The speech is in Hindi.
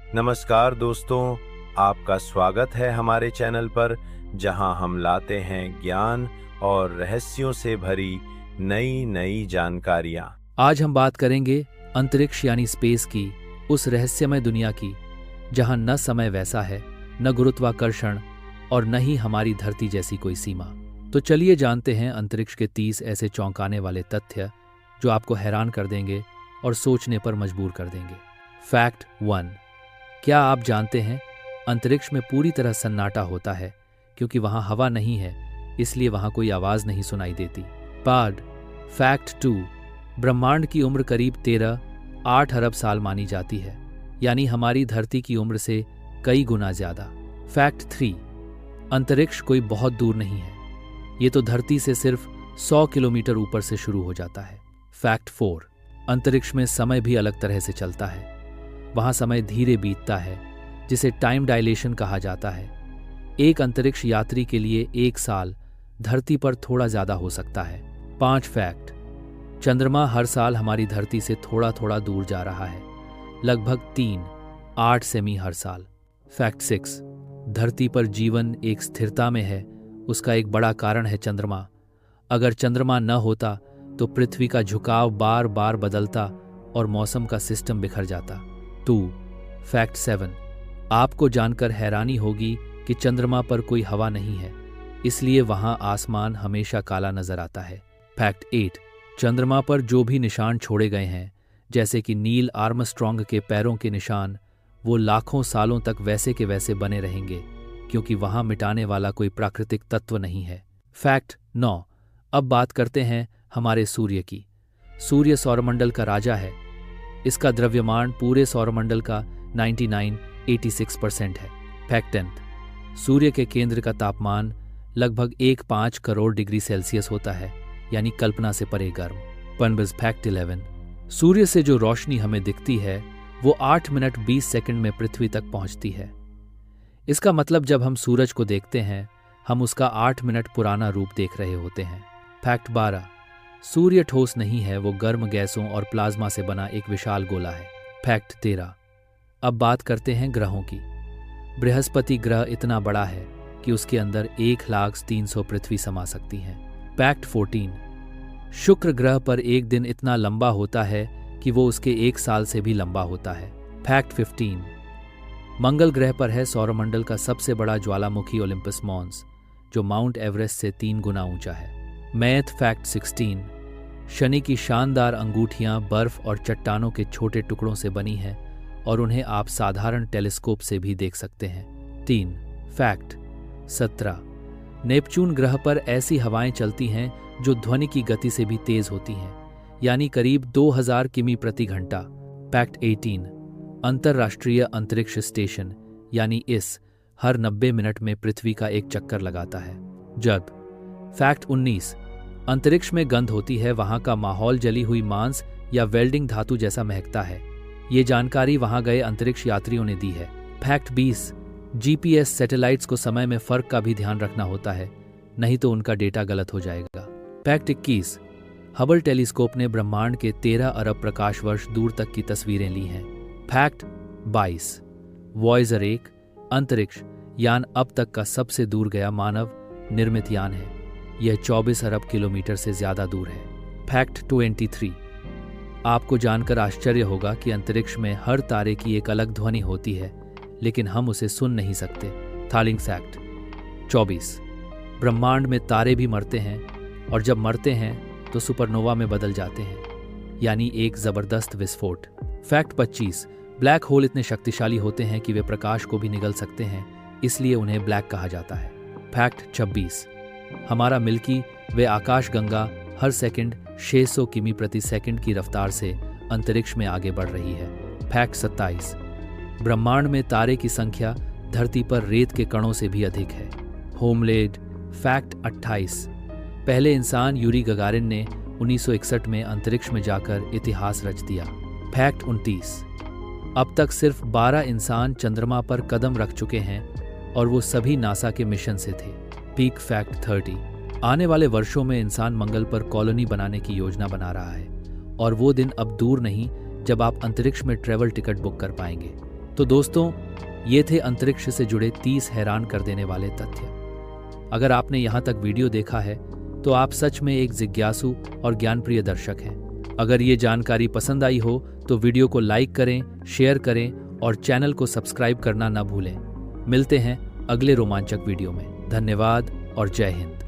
नमस्कार दोस्तों, आपका स्वागत है हमारे चैनल पर, जहां हम लाते हैं ज्ञान और रहस्यों से भरी नई नई जानकारियां। आज हम बात करेंगे अंतरिक्ष यानी स्पेस की, उस रहस्यमय दुनिया की जहां न समय वैसा है, न गुरुत्वाकर्षण और न ही हमारी धरती जैसी कोई सीमा। तो चलिए जानते हैं अंतरिक्ष के 30 ऐसे चौंकाने वाले तथ्य जो आपको हैरान कर देंगे और सोचने पर मजबूर कर देंगे। फैक्ट 1। क्या आप जानते हैं अंतरिक्ष में पूरी तरह सन्नाटा होता है क्योंकि वहां हवा नहीं है, इसलिए वहां कोई आवाज नहीं सुनाई देती। पार्ड। फैक्ट 2। ब्रह्मांड की उम्र करीब 13.8 अरब साल मानी जाती है, यानी हमारी धरती की उम्र से कई गुना ज्यादा। फैक्ट 3। अंतरिक्ष कोई बहुत दूर नहीं है, ये तो धरती से सिर्फ 100 किलोमीटर ऊपर से शुरू हो जाता है। फैक्ट 4। अंतरिक्ष में समय भी अलग तरह से चलता है। वहां समय धीरे बीतता है, जिसे टाइम डायलेशन कहा जाता है। एक अंतरिक्ष यात्री के लिए 1 साल धरती पर थोड़ा ज्यादा हो सकता है। 5 फैक्ट। चंद्रमा हर साल हमारी धरती से थोड़ा थोड़ा दूर जा रहा है, लगभग 3.8 सेमी हर साल। फैक्ट 6। धरती पर जीवन एक स्थिरता में है, उसका एक बड़ा कारण है चंद्रमा। अगर चंद्रमा न होता तो पृथ्वी का झुकाव बार बार बदलता और मौसम का सिस्टम बिखर जाता। 2 फैक्ट 7। आपको जानकर हैरानी होगी कि चंद्रमा पर कोई हवा नहीं है, इसलिए वहां आसमान हमेशा काला नजर आता है। फैक्ट 8। चंद्रमा पर जो भी निशान छोड़े गए हैं, जैसे कि नील आर्मस्ट्रॉन्ग के पैरों के निशान, वो लाखों सालों तक वैसे के वैसे बने रहेंगे, क्योंकि वहां मिटाने वाला कोई प्राकृतिक तत्व नहीं है। फैक्ट 9। अब बात करते हैं हमारे सूर्य की। सूर्य सौरमंडल का राजा है। इसका द्रव्यमान पूरे सौरमंडल का 99.86% है। फैक्ट 10। सूर्य के केंद्र का तापमान लगभग 1.5 करोड़ डिग्री सेल्सियस होता है, यानी कल्पना से परे गर्म। पनबिज। फैक्ट 11। सूर्य से जो रोशनी हमें दिखती है वो 8 मिनट 20 सेकंड में पृथ्वी तक पहुंचती है। इसका मतलब जब हम सूरज को देखते हैं, हम उसका 8 मिनट पुराना रूप देख रहे होते हैं। फैक्ट 12। सूर्य ठोस नहीं है, वो गर्म गैसों और प्लाज्मा से बना एक विशाल गोला है। फैक्ट 13। अब बात करते हैं ग्रहों की। बृहस्पति ग्रह इतना बड़ा है कि उसके अंदर 1,300,000 पृथ्वी समा सकती हैं। फैक्ट 14। शुक्र ग्रह पर एक दिन इतना लंबा होता है कि वो उसके 1 साल से भी लंबा होता है। फैक्ट 15। मंगल ग्रह पर है सौरमंडल का सबसे बड़ा ज्वालामुखी ओलिम्पस मॉन्स, जो माउंट एवरेस्ट से 3 गुना ऊंचा है। मैथ। फैक्ट 16। शनि की शानदार अंगूठियां बर्फ और चट्टानों के छोटे टुकड़ों से बनी हैं और उन्हें आप साधारण टेलीस्कोप से भी देख सकते हैं। 3 फैक्ट 17। नेपच्यून ग्रह पर ऐसी हवाएं चलती हैं जो ध्वनि की गति से भी तेज होती हैं, यानी करीब 2000 किमी प्रति घंटा। फैक्ट 18। अंतरराष्ट्रीय अंतरिक्ष स्टेशन यानी इस हर 90 मिनट में पृथ्वी का एक चक्कर लगाता है। जब। फैक्ट 19। अंतरिक्ष में गंध होती है, वहां का माहौल जली हुई मांस या वेल्डिंग धातु जैसा महकता है। ये जानकारी वहां गए अंतरिक्ष यात्रियों ने दी है। फैक्ट 20। जीपीएस सैटेलाइट्स को समय में फर्क का भी ध्यान रखना होता है, नहीं तो उनका डेटा गलत हो जाएगा। फैक्ट 21। हबल टेलीस्कोप ने ब्रह्मांड के 13 अरब प्रकाश वर्ष दूर तक की तस्वीरें ली हैं। फैक्ट 22। वॉयेजर 1 अंतरिक्ष यान अब तक का सबसे दूर गया मानव निर्मित यान है। यह 24 अरब किलोमीटर से ज्यादा दूर है। फैक्ट 23। आपको जानकर आश्चर्य होगा कि अंतरिक्ष में हर तारे की एक अलग ध्वनि होती है, लेकिन हम उसे सुन नहीं सकते। थालिंग फैक्ट 24। ब्रह्मांड में तारे भी मरते हैं, और जब मरते हैं तो सुपरनोवा में बदल जाते हैं, यानी एक जबरदस्त विस्फोट। फैक्ट 25। ब्लैक होल इतने शक्तिशाली होते हैं कि वे प्रकाश को भी निगल सकते हैं, इसलिए उन्हें ब्लैक कहा जाता है। फैक्ट 26। हमारा मिल्की वे आकाश गंगा हर सेकंड 600 किमी प्रति सेकंड की रफ्तार से अंतरिक्ष में आगे बढ़ रही है। फैक्ट 27। ब्रह्मांड में तारे की संख्या धरती पर रेत के कणों से भी अधिक है। होमलेड। फैक्ट 28। पहले इंसान यूरी गगारिन ने 1961 में अंतरिक्ष में जाकर इतिहास रच दिया। फैक्ट 29। अब तक सिर्फ 12 इंसान चंद्रमा पर कदम रख चुके हैं, और वो सभी नासा के मिशन से थे। पीक। फैक्ट 30। आने वाले वर्षों में इंसान मंगल पर कॉलोनी बनाने की योजना बना रहा है, और वो दिन अब दूर नहीं जब आप अंतरिक्ष में ट्रैवल टिकट बुक कर पाएंगे। तो दोस्तों, ये थे अंतरिक्ष से जुड़े 30 हैरान कर देने वाले तथ्य। अगर आपने यहाँ तक वीडियो देखा है तो आप सच में एक जिज्ञासु और ज्ञानप्रिय दर्शक हैं। अगर ये जानकारी पसंद आई हो तो वीडियो को लाइक करें, शेयर करें और चैनल को सब्सक्राइब करना न भूलें। मिलते हैं अगले रोमांचक वीडियो में। धन्यवाद और जय हिंद।